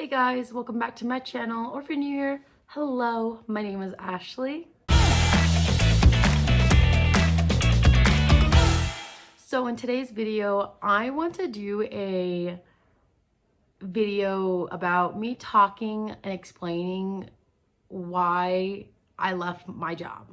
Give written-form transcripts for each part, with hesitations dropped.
Hey guys, welcome back to my channel, or if you're new here, hello, my name is Ashley. So in today's video, I want to do a video about me talking and explaining why I left my job.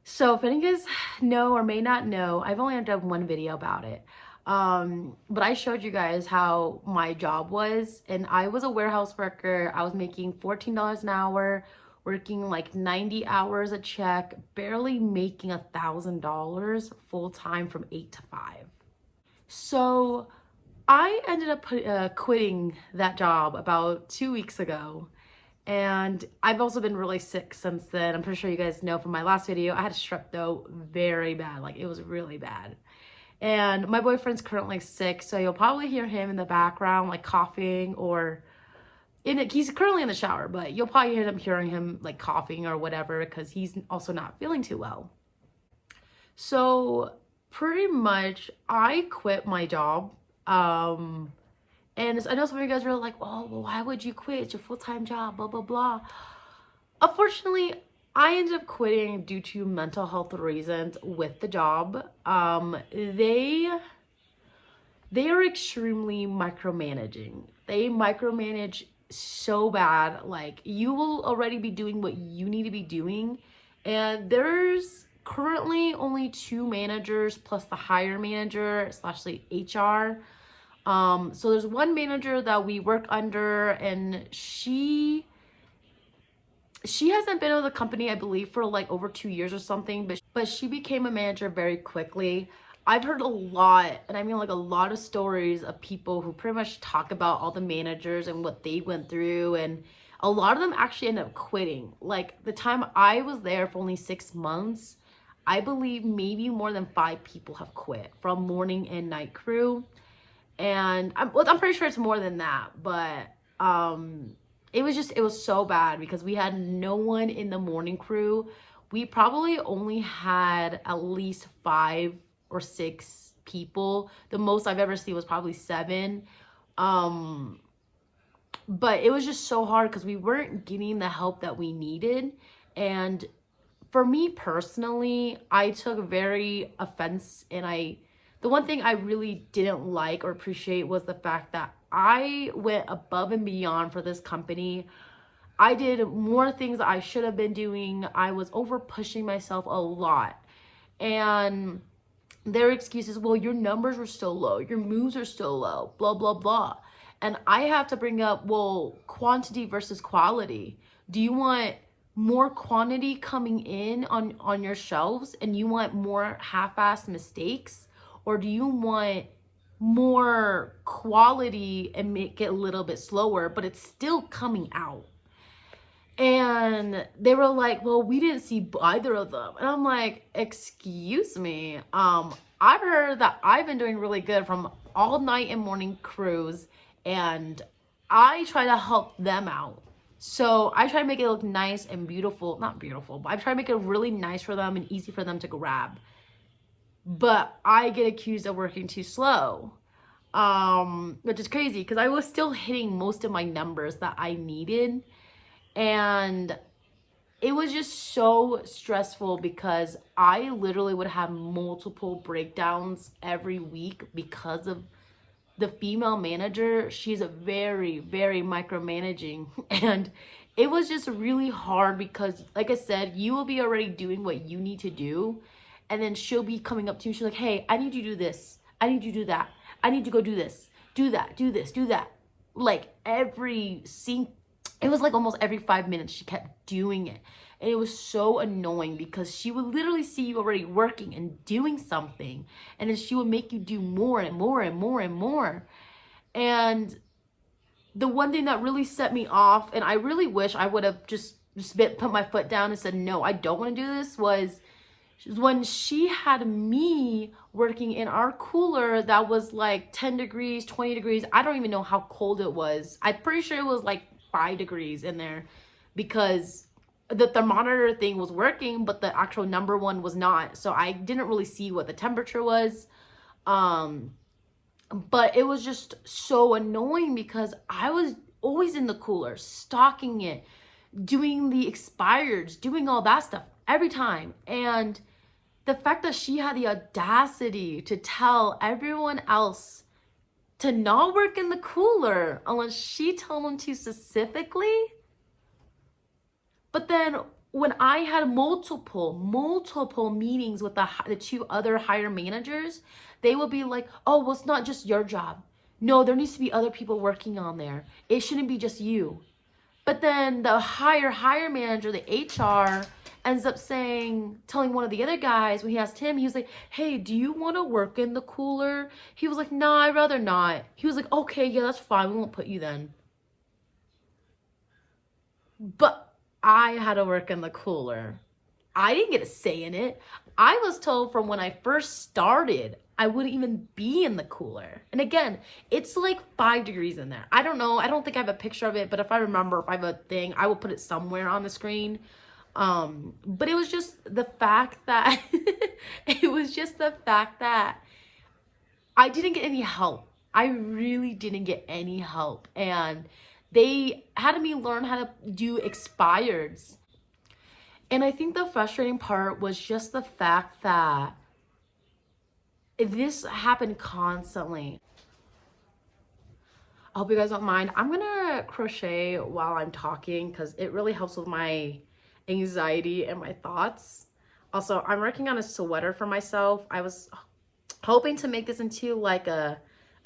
So if any of you guys know or may not know, I've only done one video about it. But I showed you guys how my job was, and I was a warehouse worker. I was making $14 an hour, working like 90 hours a check, barely making $1,000 full-time from 8 to 5. So I ended up quitting that job about 2 weeks ago. And I've also been really sick since then. I'm pretty sure you guys know from my last video, I had a strep throat very bad. Like, it was really bad. And my boyfriend's currently sick, so you'll probably hear him in the background, like coughing, or he's currently in the shower, but you'll probably hearing him like coughing or whatever, because he's also not feeling too well. So pretty much I quit my job. And I know some of you guys are like, oh, well, why would you quit? It's your full-time job, blah, blah, blah. Unfortunately, I ended up quitting due to mental health reasons with the job. They are extremely micromanaging. They micromanage so bad. Like, you will already be doing what you need to be doing. And there's currently only 2 managers plus the hire manager / the HR. So there's one manager that we work under, and she hasn't been with the company, I believe, for like over 2 years or something, but she became a manager very quickly. I've heard a lot, and I mean like a lot of stories of people who pretty much talk about all the managers and what they went through, and a lot of them actually end up quitting. Like, the time I was there for only 6 months, I believe maybe more than 5 people have quit from morning and night crew. And I'm pretty sure it's more than that, but it was so bad because we had no one in the morning crew. We probably only had at least 5 or 6 people. The most I've ever seen was probably 7. But it was just so hard because we weren't getting the help that we needed. And for me personally, I took very offense, and the one thing I really didn't like or appreciate was the fact that I went above and beyond for this company. I did more things that I should have been doing. I was over pushing myself a lot. And their excuses, well, your numbers were still low, your moves are still low, blah, blah, blah. And I have to bring up, well, quantity versus quality. Do you want more quantity coming in on your shelves, and you want more half-assed mistakes? Or do you want more quality and make it a little bit slower, but it's still coming out? And they were like, well, we didn't see either of them. And I'm like, excuse me. I've heard that I've been doing really good from all night and morning crews, and I try to help them out. So I try to make it look nice and beautiful. Not beautiful, but I try to make it really nice for them and easy for them to grab. But I get accused of working too slow, which is crazy because I was still hitting most of my numbers that I needed. And it was just so stressful because I literally would have multiple breakdowns every week because of the female manager. She's a very, very micromanaging. And it was just really hard because, like I said, you will be already doing what you need to do. And then she'll be coming up to you. She's like, hey, I need you to do this. I need you to do that. I need you to go do this. Do that. Do this. Do that. Like, it was like almost every 5 minutes she kept doing it. And it was so annoying because she would literally see you already working and doing something. And then she would make you do more and more and more and more. And the one thing that really set me off, and I really wish I would have just put my foot down and said, no, I don't want to do this, was when she had me working in our cooler that was like 10 degrees, 20 degrees. I don't even know how cold it was. I'm pretty sure it was like 5 degrees in there because the thermometer thing was working, but the actual number one was not. So I didn't really see what the temperature was. But it was just so annoying because I was always in the cooler, stocking it, doing the expireds, doing all that stuff every time. And the fact that she had the audacity to tell everyone else to not work in the cooler unless she told them to specifically. But then when I had multiple meetings with the two other higher managers, they would be like, oh, well, it's not just your job. No, there needs to be other people working on there. It shouldn't be just you. But then the higher manager, the HR, ends up telling one of the other guys, when he asked him, he was like, hey, do you want to work in the cooler? He was like, nah, I'd rather not. He was like, okay, yeah, that's fine. We won't put you then. But I had to work in the cooler. I didn't get a say in it. I was told from when I first started, I wouldn't even be in the cooler. And again, it's like 5 degrees in there. I don't know. I don't think I have a picture of it, but if I remember, if I have a thing, I will put it somewhere on the screen. But it was just the fact that I didn't get any help. I really didn't get any help. And they had me learn how to do expireds. And I think the frustrating part was just the fact that this happened constantly. I hope you guys don't mind. I'm gonna crochet while I'm talking because it really helps with my anxiety and my thoughts. Also, I'm working on a sweater for myself. I was hoping to make this into like a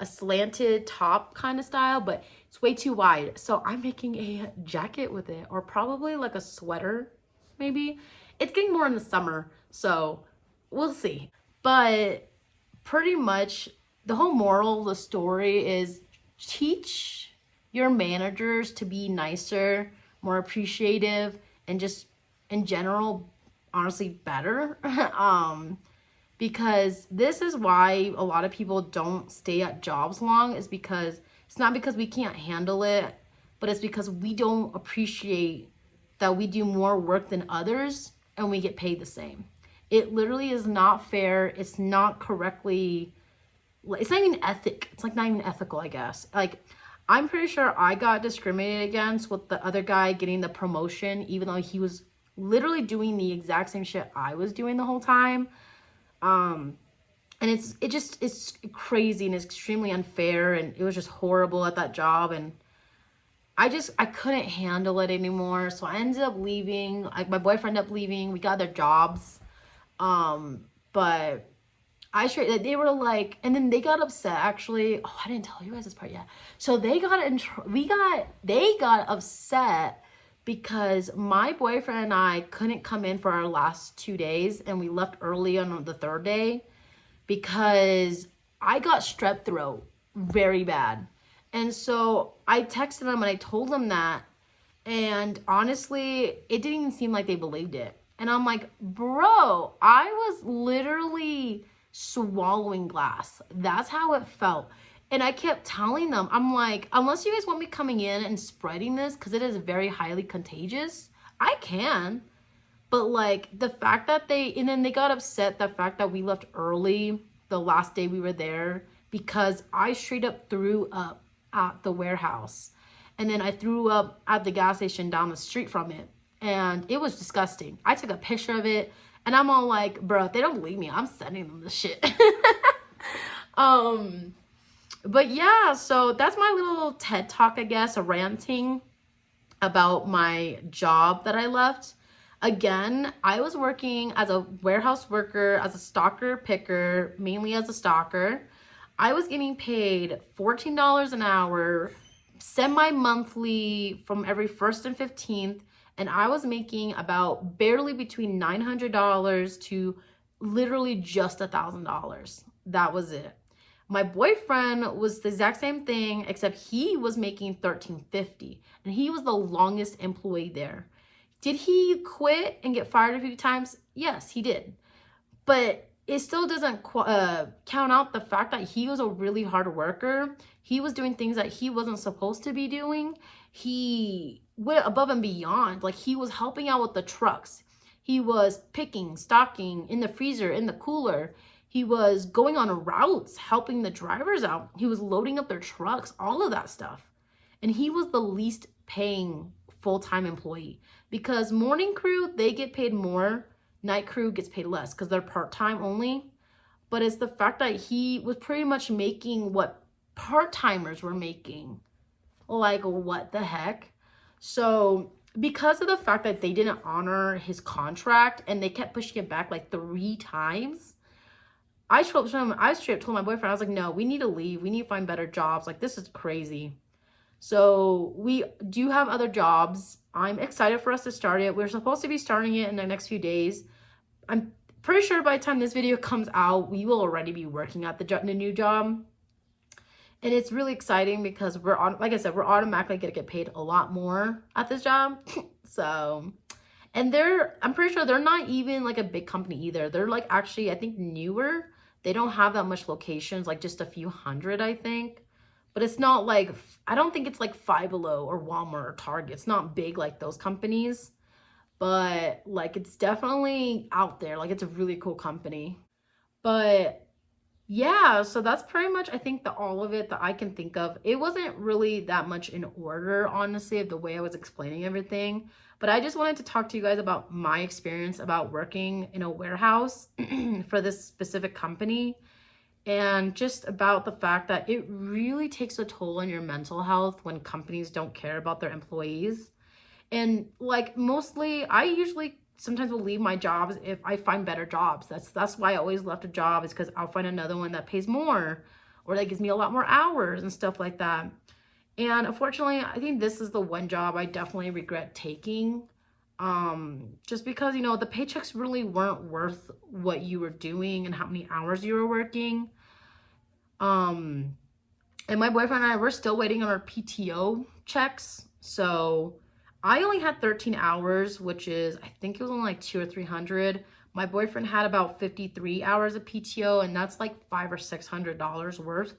slanted top kind of style, but it's way too wide. So I'm making a jacket with it, or probably like a sweater, maybe. It's getting more in the summer, so we'll see. But pretty much the whole moral of the story is teach your managers to be nicer, more appreciative, and just in general, honestly, better. Because this is why a lot of people don't stay at jobs long, is because it's not because we can't handle it, but it's because we don't appreciate that we do more work than others and we get paid the same. It literally is not fair. It's not correctly, it's not even it's like not even ethical, I guess. Like, I'm pretty sure I got discriminated against with the other guy getting the promotion, even though he was literally doing the exact same shit I was doing the whole time. And it's crazy and it's extremely unfair, and it was just horrible at that job, and I couldn't handle it anymore. So I ended up leaving. Like, my boyfriend ended up leaving. We got their jobs. But they were like, and then they got upset actually. Oh, I didn't tell you guys this part yet. So they got upset because my boyfriend and I couldn't come in for our last 2 days, and we left early on the 3rd day because I got strep throat very bad. And so I texted them and I told them that, and honestly, it didn't even seem like they believed it. And I'm like, bro, I was literally swallowing glass. That's how it felt. And I kept telling them, I'm like, unless you guys want me coming in and spreading this, because it is very highly contagious, I can. But like, the fact that and then they got upset, the fact that we left early the last day we were there, because I straight up threw up at the warehouse. And then I threw up at the gas station down the street from it. And it was disgusting. I took a picture of it, and I'm all like, bro, if they don't believe me, I'm sending them the shit. But yeah, so that's my little TED talk, I guess, ranting about my job that I left. Again, I was working as a warehouse worker, as a stocker picker, mainly as a stocker. I was getting paid $14 an hour, semi-monthly, from every 1st and 15th. And I was making about barely between $900 to literally just $1,000. That was it. My boyfriend was the exact same thing, except he was making $13.50, and he was the longest employee there. Did he quit and get fired a few times? Yes, he did. But it still doesn't count out the fact that he was a really hard worker. He was doing things that he wasn't supposed to be doing. He went above and beyond. Like, he was helping out with the trucks. He was picking, stocking in the freezer, in the cooler. He was going on routes, helping the drivers out. He was loading up their trucks, all of that stuff. And he was the least paying full-time employee, because morning crew, they get paid more. Night crew gets paid less because they're part-time only. But it's the fact that he was pretty much making what part-timers were making. Like, what the heck? So because of the fact that they didn't honor his contract and they kept pushing it back like 3 times, I straight up told my boyfriend, I was like, no, we need to leave. We need to find better jobs. Like, this is crazy. So we do have other jobs. I'm excited for us to start it. We're supposed to be starting it in the next few days. I'm pretty sure by the time this video comes out, we will already be working at the new job. And it's really exciting because we're on, like I said, we're automatically gonna get paid a lot more at this job. So, and I'm pretty sure they're not even like a big company either. They're like actually, I think, newer. They don't have that much locations, like just a few hundred, I think. But it's not like, I don't think it's like Five Below or Walmart or Target. It's not big like those companies. But like, it's definitely out there. Like, it's a really cool company. But yeah, so that's pretty much, I think, all of it that I can think of. It wasn't really that much in order, honestly, of the way I was explaining everything. But I just wanted to talk to you guys about my experience about working in a warehouse for this specific company. And just about the fact that it really takes a toll on your mental health when companies don't care about their employees. And like, mostly, I usually sometimes will leave my jobs if I find better jobs. That's why I always left a job, is because I'll find another one that pays more or that gives me a lot more hours and stuff like that. And unfortunately, I think this is the one job I definitely regret taking. Just because, you know, the paychecks really weren't worth what you were doing and how many hours you were working. And my boyfriend and I, we're still waiting on our PTO checks. So I only had 13 hours, which is, I think it was only like 200 or 300. My boyfriend had about 53 hours of PTO, and that's like $500 or $600 worth.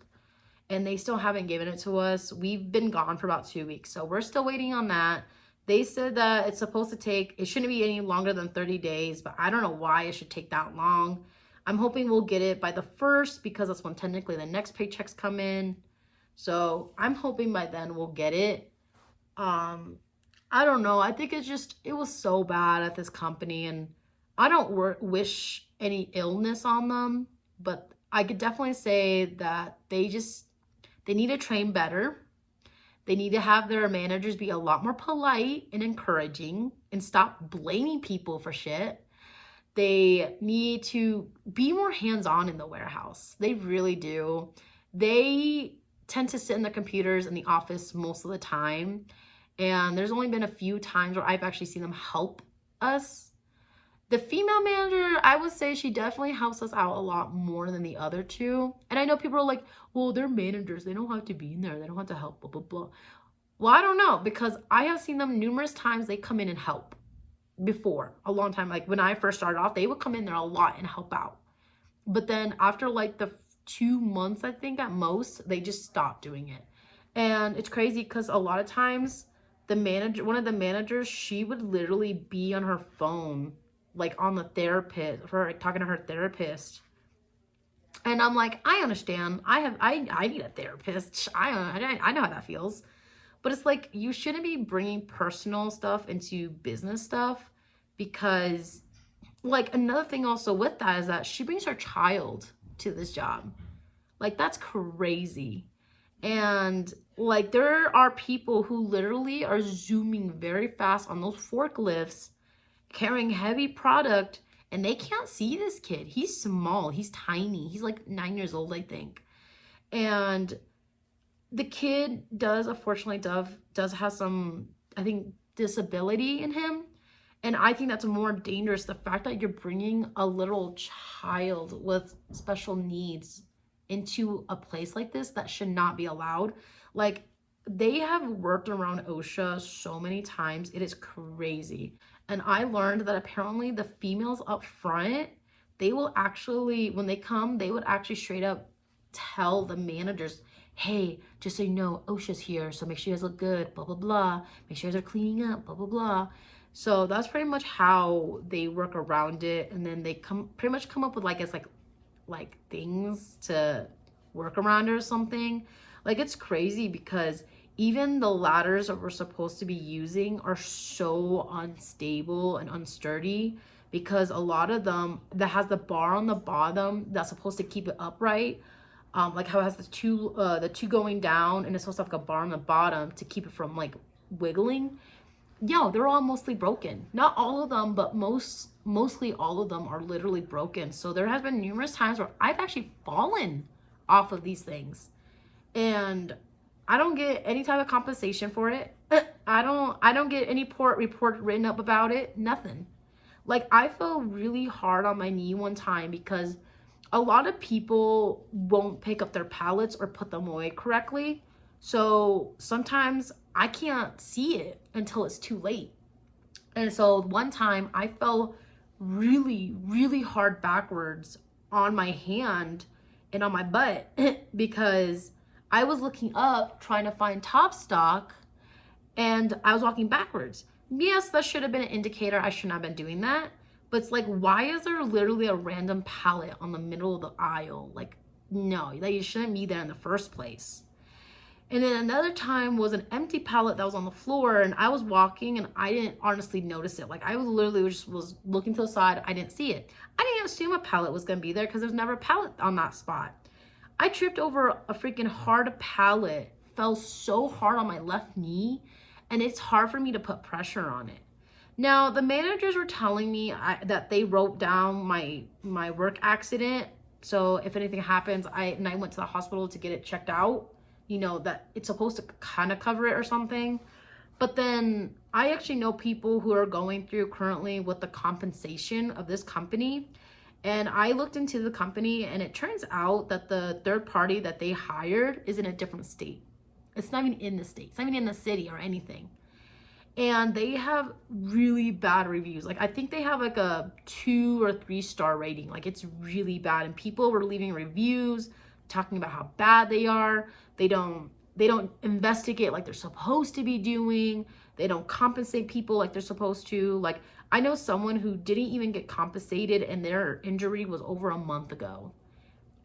And they still haven't given it to us. We've been gone for about 2 weeks, so we're still waiting on that. They said that it's supposed to take, it shouldn't be any longer than 30 days, but I don't know why it should take that long. I'm hoping we'll get it by the 1st, because that's when technically the next paychecks come in. So I'm hoping by then we'll get it. I don't know. I think it was so bad at this company, and I don't wish any illness on them, but I could definitely say that they need to train better. They need to have their managers be a lot more polite and encouraging and stop blaming people for shit. They need to be more hands-on in the warehouse. They really do. They tend to sit in the computers in the office most of the time. And there's only been a few times where I've actually seen them help us. The female manager, I would say she definitely helps us out a lot more than the other two. And I know people are like, well, they're managers. They don't have to be in there. They don't have to help, blah, blah, blah. Well, I don't know, because I have seen them numerous times. They come in and help before, a long time. Like when I first started off, they would come in there a lot and help out. But then after like the 2 months, I think at most, they just stopped doing it. And it's crazy because a lot of times one of the managers, she would literally be on her phone, like on the therapist, talking to her therapist. And I'm like, I understand. I need a therapist. I know how that feels. But it's like, you shouldn't be bringing personal stuff into business stuff, because like another thing also with that is that she brings her child to this job. Like, that's crazy. And like, there are people who literally are zooming very fast on those forklifts, carrying heavy product, and they can't see this kid. He's small. He's tiny. He's like 9 years old, I think. And the kid unfortunately does have some, I think, disability in him. And I think that's more dangerous. The fact that you're bringing a little child with special needs into a place like this, that should not be allowed. Like, they have worked around OSHA so many times. It is crazy. And I learned that apparently the females up front, they will actually, when they come, they would actually straight up tell the managers, hey, just so you know, OSHA's here, so make sure you guys look good, blah, blah, blah. Make sure you guys are cleaning up, blah, blah, blah. So that's pretty much how they work around it. And then they pretty much come up with, like, it's like like things to work around or something. Like, it's crazy because even the ladders that we're supposed to be using are so unstable and unsturdy, because a lot of them that has the bar on the bottom that's supposed to keep it upright, like how it has the two going down, and it's supposed to have like a bar on the bottom to keep it from like wiggling. Yo, they're all mostly broken. Not all of them, but mostly all of them are literally broken. So there has been numerous times where I've actually fallen off of these things, and I don't get any type of compensation for it. I don't get any report written up about it. Nothing. Like, I fell really hard on my knee one time because a lot of people won't pick up their pallets or put them away correctly. So sometimes I can't see it until it's too late. And so one time I fell really, really hard backwards on my hand and on my butt because I was looking up trying to find top stock and I was walking backwards. Yes, that should have been an indicator. I shouldn't have been doing that. But it's like, why is there literally a random pallet on the middle of the aisle? Like, no, that you shouldn't be there in the first place. And then another time was an empty pallet that was on the floor, and I was walking and I didn't honestly notice it. Like, I was literally just was looking to the side. I didn't see it. I didn't assume a pallet was going to be there because there's never a pallet on that spot. I tripped over a freaking hard pallet, fell so hard on my left knee, and it's hard for me to put pressure on it. Now, the managers were telling me that they wrote down my work accident. So if anything happens, I went to the hospital to get it checked out. You know, that it's supposed to kind of cover it or something. But then I actually know people who are going through currently with the compensation of this company. And I looked into the company, and it turns out that the third party that they hired is in a different state. It's not even in the state. It's not even in the city or anything. And they have really bad reviews. Like, I think they have like a 2 or 3 star rating. Like, it's really bad. And people were leaving reviews talking about how bad they are. They don't investigate like they're supposed to be doing. They don't compensate people like they're supposed to. Like, I know someone who didn't even get compensated and their injury was over a month ago.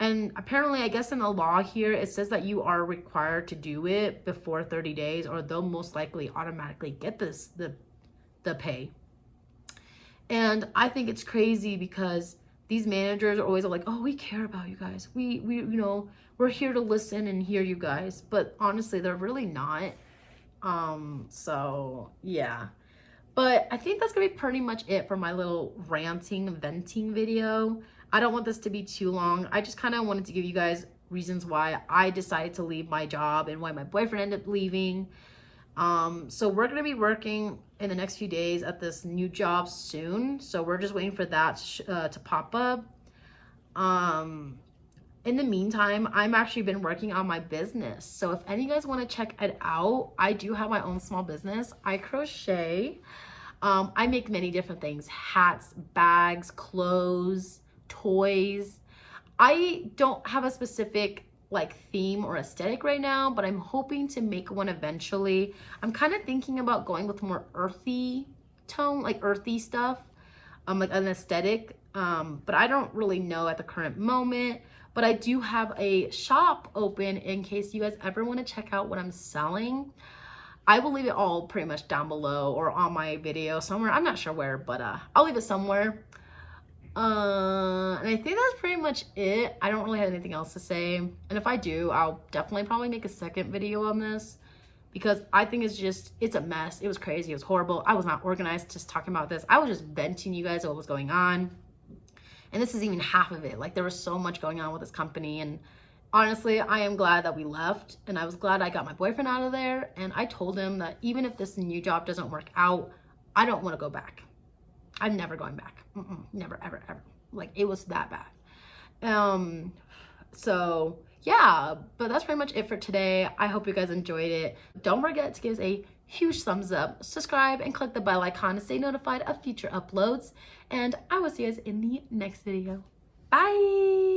And apparently, I guess in the law here, it says that you are required to do it before 30 days or they'll most likely automatically get the pay. And I think it's crazy because these managers are always like, oh, we care about you guys. We you know, we're here to listen and hear you guys. But honestly, they're really not. So yeah. But I think that's gonna be pretty much it for my little ranting, venting video. I don't want this to be too long. I just kind of wanted to give you guys reasons why I decided to leave my job and why my boyfriend ended up leaving. So we're gonna be working in the next few days at this new job soon. So we're just waiting for that to pop up. In the meantime, I'm actually been working on my business. So if any of you guys want to check it out, I do have my own small business. I crochet. I make many different things: hats, bags, clothes, toys. I don't have a specific like theme or aesthetic right now, but I'm hoping to make one eventually. I'm kind of thinking about going with more earthy tone, like earthy stuff, like an aesthetic, but I don't really know at the current moment. But I do have a shop open in case you guys ever want to check out what I'm selling. I will leave it all pretty much down below or on my video somewhere. I'm not sure where, but I'll leave it somewhere. And I think that's pretty much it. I don't really have anything else to say. And if I do, I'll definitely probably make a second video on this because I think it's a mess. It was crazy. It was horrible. I was not organized just talking about this. I was just venting you guys what was going on. And this is even half of it. Like, there was so much going on with this company. And honestly, I am glad that we left. And I was glad I got my boyfriend out of there. And I told him that even if this new job doesn't work out, I don't want to go back. I'm never going back. Never, ever, ever. Like, it was that bad. So yeah, but that's pretty much it for today. I hope you guys enjoyed it. Don't forget to give us a huge thumbs up, subscribe, and click the bell icon to stay notified of future uploads. And I will see you guys in the next video. Bye.